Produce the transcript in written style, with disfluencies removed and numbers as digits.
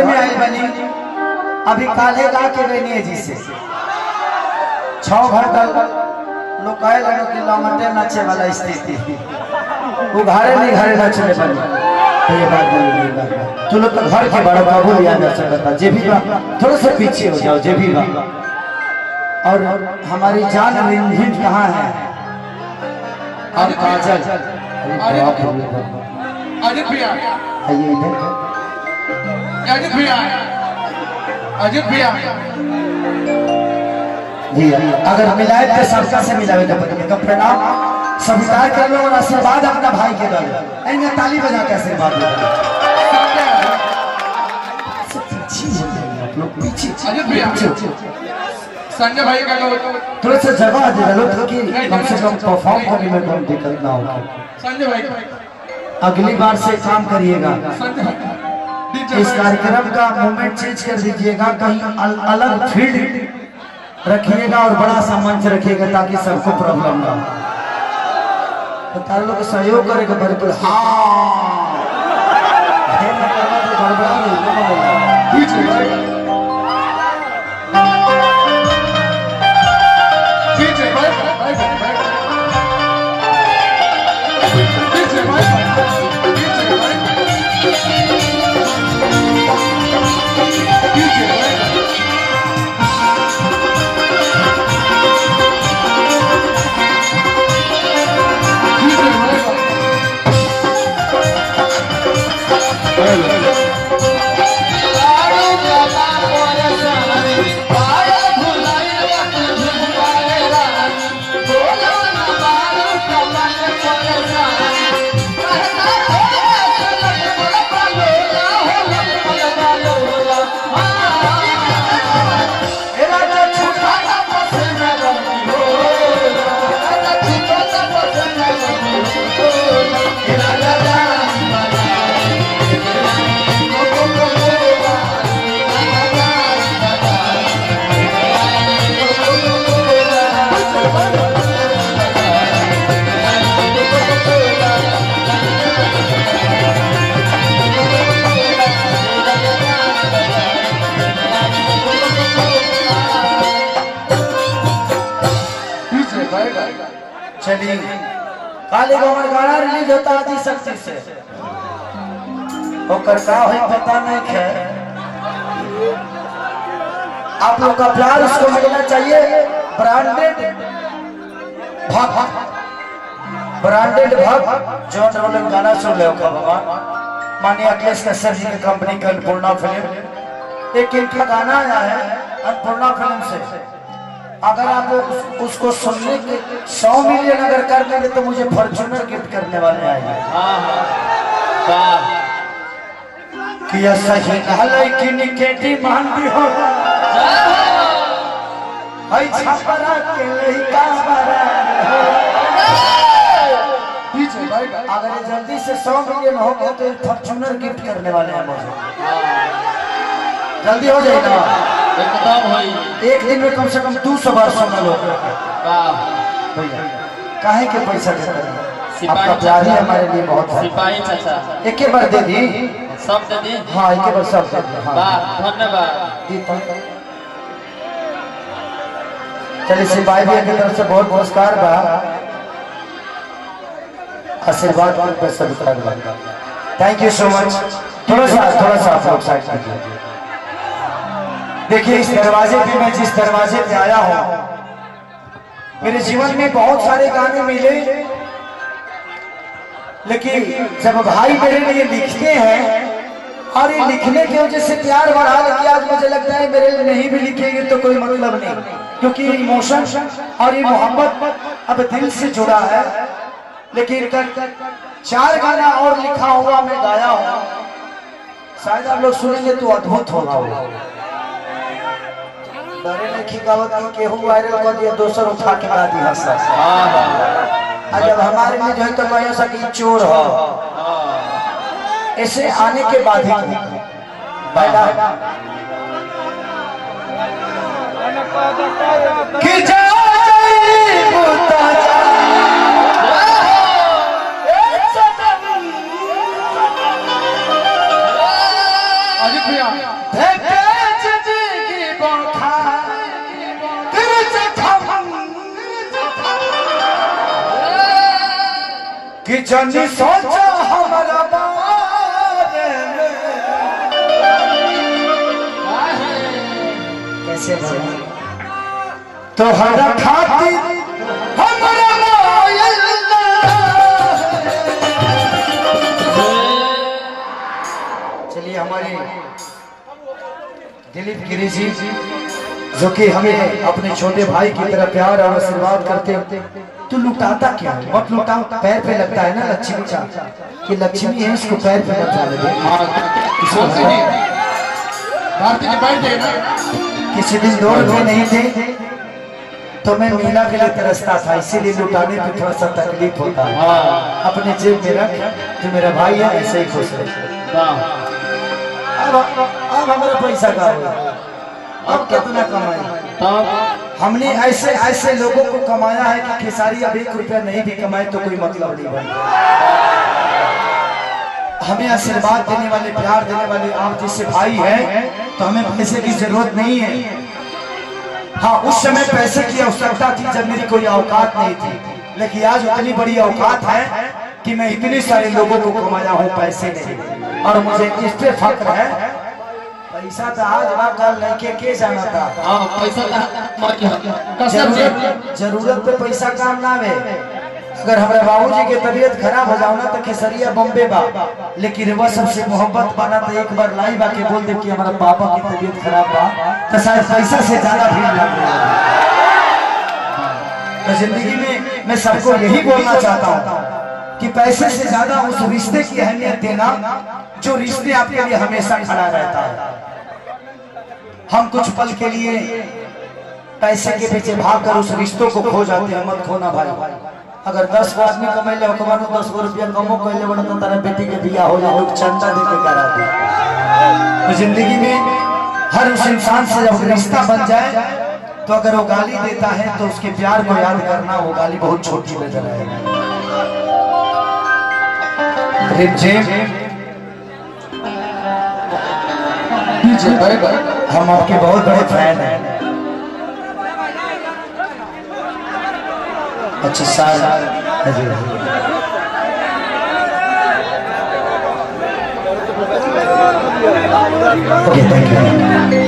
में आई बनी अभी काले गा के गई जी से 6 घंटा लोग कहे लगे कि लमटे नाचे वाला स्थिति वो घरे नहीं घरे नाचने बनी। तो ये बात नहीं तू लोग तो घर के बड़ा बाबू लिया जा सकता जे भी थोड़ा सा पीछे हो जाओ जे भी और हमारी जान रिंझिन कहाँ है और काजल अजित भैया अजित भैया अजित भैया जी अगर मिलाए तो सबका से मिलावे तो प्रणाम स्वीकार कर लो और आशीर्वाद अपना भाई के दो ऐने ताली बजा के आशीर्वाद दो आप लोग पीछे अजित भैया संजय भाई का थोड़ा सा जगह दे लो तो कि कम से कम परफॉर्म करने में कोई दिक्कत ना हो। संजय भाई अगली बार से काम करिएगा इस कार्यक्रम का मोमेंट चेंज कर दीजिएगा कहीं अलग फील्ड रखिएगा और बड़ा सा मंच रखिएगा ताकि सबको प्रॉब्लम ना हो। तो तार लोग सहयोग करेगा बिल्कुल हाँ चलिए काले गोमर गाना रिलीज होता आदि शक्ति से ओकर का होई पता नहीं है। आप लोग का प्यार उसको मिलना चाहिए। ब्रांडेड भक्त जो लोग गाना सुन ले भगवान माननीय अखिलेश कश्यप जी की कंपनी का अन्नपूर्णा फिल्म एक इनका गाना आया है अन्नपूर्णा फिल्म से। अगर आप उसको सुनने के 100 मिलियन अगर कर देंगे तो मुझे फॉर्च्यूनर गिफ्ट करने वाले आएंगे। किया सही कहलाई कि निकेटी मानती हो हई छपरा के लइका बरा अगर जल्दी से 100 मिलियन हो गए तो फॉर्च्यूनर गिफ्ट करने वाले हैं मुझे। जल्दी हो जाएगा एकदम भाई एक दिन में कम से कम 200 बार सुना लो भैया काहे के पैसा देता है आपका प्यार ही हमारे लिए बहुत है। सिपाही चाचा एक के बार दे दी सब दे दी हाँ एक के बार सब दे दी वाह धन्यवाद। चलिए सिपाही भैया की तरफ से बहुत पुरस्कार बा आशीर्वाद पे सभी थैंक यू सो मच। थोड़ा सा आप लोग साइड कीजिए। देखिए इस दरवाजे पे मैं जिस दरवाजे पे आया हूं मेरे जीवन में बहुत सारे गाने मिले लेकिन जब भाई मेरे लिए लिखते हैं और ये लिखने की वजह से प्यार बढ़ा लेकिन आज मुझे लगता है मेरे लिए नहीं भी लिखेंगे तो कोई मतलब नहीं क्योंकि इमोशन और ये मोहब्बत अब दिल से जुड़ा है। लेकिन 4 गाना और लिखा हुआ मैं गाया हूं शायद आप लोग सुनेंगे तो अद्भुत होगा। केहू वायरल कर दिया दोसर उठा के ला दिया जब हमारे में जो है तो कह सकी चोर हो ऐसे आने के बाद ही अजित भैया कि जानी सोचा हमारा बारे में कैसे तो हरा खातिर हमारा मायल चलिए हमारे दिलीप गिरी जी जो कि हमें अपने छोटे भाई की तरह प्यार और आशीर्वाद करते होते तू लुटाता क्या है? मत लुटाओ, पैर पे लगता है ना लक्ष्मी का कि लक्ष्मी है इसको पैर पे लगता है। किसी दिन 2 रुपये नहीं थे तो मैं मीना के लिए तरसता था, इसीलिए लुटाने में थोड़ा सा तकलीफ होता है। अपने जेब में रख, जो मेरा भाई है ऐसे ही खुश रहे। अब हमारा पैसा का होगा, अब कितना कमाए? हमने ऐसे ऐसे लोगों को कमाया है कि खेसारी अब 1 रुपया नहीं भी कमाए तो कोई मतलब नहीं बना। हमें आशीर्वाद देने वाले, प्यार देने वाले आप जैसे भाई हैं तो हमें पैसे की जरूरत नहीं है। हाँ, उस समय पैसे की आवश्यकता थी जब मेरी कोई औकात नहीं थी, लेकिन आज उतनी बड़ी औकात है कि मैं इतने सारे लोगों को कमाया हूँ पैसे नहीं, और मुझे इस पे फख्र है। पैसा तो आज कल लेके के जाना था। जरूरत पे पैसा काम ना है। अगर हमारे बाबूजी की तबीयत खराब हो जाओ ना तो खेसरिया बम्बे बा, लेकिन वह सबसे मोहब्बत बना तो एक बार लाई बा के बोल दे कि हमारा पापा की तबीयत खराब बा, तो शायद पैसा से ज्यादा भीड़ लग रही है। तो जिंदगी में मैं सबको यही बोलना चाहता हूँ कि पैसे से ज्यादा उस रिश्ते की अहमियत देना जो रिश्ते आपके लिए हमेशा खड़ा रहता है। हम कुछ पल के लिए पैसे के पीछे भागकर उस रिश्तों को खो जाते हैं, मत खोना भाई। अगर 10 आदमी कमाई ले 10 रुपया कमो कैले बना तो तारा बेटी के बिया हो जाए, लोग चंदा देके कराते। तो जिंदगी में हर उस इंसान से जब रिश्ता बन जाए तो अगर वो गाली देता है तो उसके प्यार को याद करना, वो गाली बहुत छोटी नजर आएगी। हम आपके बहुत बड़े फैन हैं। अच्छा सर, ओके थैंक यू।